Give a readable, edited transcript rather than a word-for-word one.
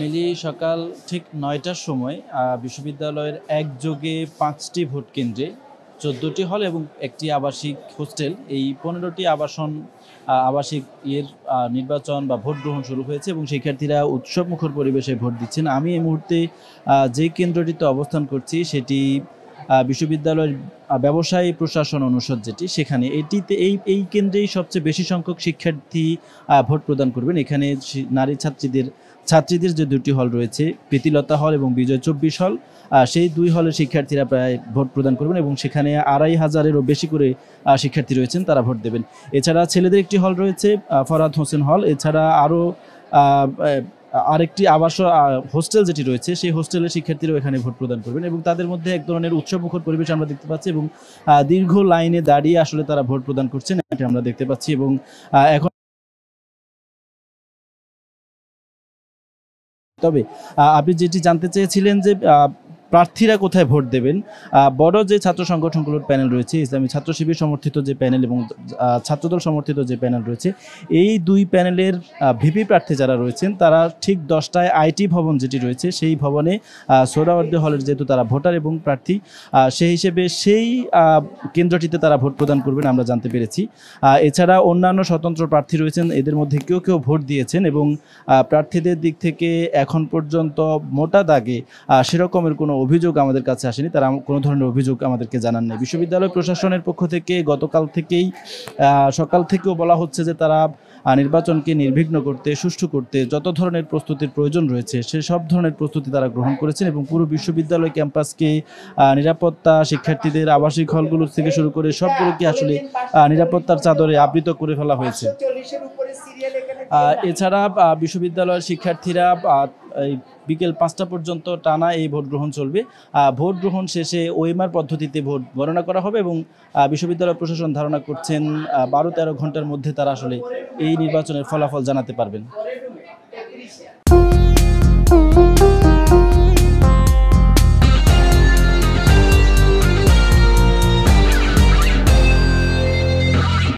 মিলিয়ে সকাল ঠিক ৯টার সময় বিশ্ববিদ্যালয়ের একযোগে ৫টি ভোট কেন্দ্রে ১৪টি হল এবং একটি আবাসিক হোস্টেল, এই ১৫টি আবাসিক নির্বাচন বা ভোট গ্রহণ শুরু হয়েছে এবং শিক্ষার্থীরা উৎসবমুখর পরিবেশে ভোট দিচ্ছেন। আমি এই মুহূর্তে যে কেন্দ্রটিতে অবস্থান করছি সেটি বিশ্ববিদ্যালয়ের ব্যবসায়ী প্রশাসন অনুষদ যেটি, সেখানে এটিতে এই কেন্দ্রেই সবচেয়ে বেশি সংখ্যক শিক্ষার্থী ভোট প্রদান করবেন। এখানে নারী ছাত্রীদের যে দুটি হল রয়েছে, প্রীতিলতা হল এবং বিজয় ২৪ হল, সেই দুই হলের শিক্ষার্থীরা প্রায় ভোট প্রদান করবেন এবং সেখানে ২৫০০-এরও বেশি করে শিক্ষার্থী রয়েছেন, তারা ভোট দেবেন। এছাড়া ছেলেদের একটি হল রয়েছে, ফরহাদ হোসেন হল। এছাড়া আরও আরেকটি হোস্টেল যেটি রয়েছে, সেই হোস্টেলের শিক্ষার্থীরাও এখানে ভোট প্রদান করবেন এবং তাদের মধ্যে এক ধরনের উৎসবমুখর পরিবেশ আমরা দেখতে পাচ্ছি এবং দীর্ঘ লাইনে দাঁড়িয়ে আসলে তারা ভোট প্রদান করছেন, এটা আমরা দেখতে পাচ্ছি। এবং এখন তবে আপনি যেটি জানতে চেয়েছিলেন যে প্রার্থীরা কোথায় ভোট দেবেন, বড় যে ছাত্র সংগঠনগুলোর প্যানেল রয়েছে, ইসলামী ছাত্র শিবির সমর্থিত যে প্যানেল এবং ছাত্রদল সমর্থিত যে প্যানেল রয়েছে, এই দুই প্যানেলের ভিপি প্রার্থী যারা রয়েছেন তারা ঠিক ১০টায় আইটি ভবন যেটি রয়েছে সেই ভবনে সোহরাওয়ার্দী হলের যেহেতু তারা ভোটার এবং প্রার্থী, সেই হিসেবে সেই কেন্দ্রটিতে তারা ভোট প্রদান করবেন আমরা জানতে পেরেছি। এছাড়া অন্যান্য স্বতন্ত্র প্রার্থী রয়েছেন, এদের মধ্যে কেউ কেউ ভোট দিয়েছেন এবং প্রার্থীদের দিক থেকে এখন পর্যন্ত মোটা দাগে সেরকমের কোনো অভিযোগ আমাদের কাছে আসেনি, তারা কোনো ধরনের অভিযোগ আমাদেরকে জানান নাই। বিশ্ববিদ্যালয় প্রশাসনের পক্ষ থেকে গতকাল থেকেই সকাল থেকেও বলা হচ্ছে যে তারা নির্বাচনকে নির্বিঘ্ন করতে, সুষ্ঠু করতে যত ধরনের প্রস্তুতির প্রয়োজন রয়েছে সে সব ধরনের প্রস্তুতি তারা গ্রহণ করেছেন এবং পুরো বিশ্ববিদ্যালয় ক্যাম্পাসকে নিরাপত্তা, শিক্ষার্থীদের আবাসিক হলগুলো থেকে শুরু করে সবগুলোকে আসলে নিরাপত্তার চাদরে আবৃত করে ফেলা হয়েছে। এছাড়া বিশ্ববিদ্যালয়ের শিক্ষার্থীরা বিকেল ৫টা পর্যন্ত টানা এই ভোট গ্রহণ চলবে। ভোট গ্রহণ শেষে ওএমআর পদ্ধতিতে ভোট গণনা করা হবে এবং বিশ্ববিদ্যালয় প্রশাসন ধারণা করছেন ১২-১৩ ঘন্টার মধ্যে তারা আসলে এই নির্বাচনের ফলাফল জানাতে পারবেন।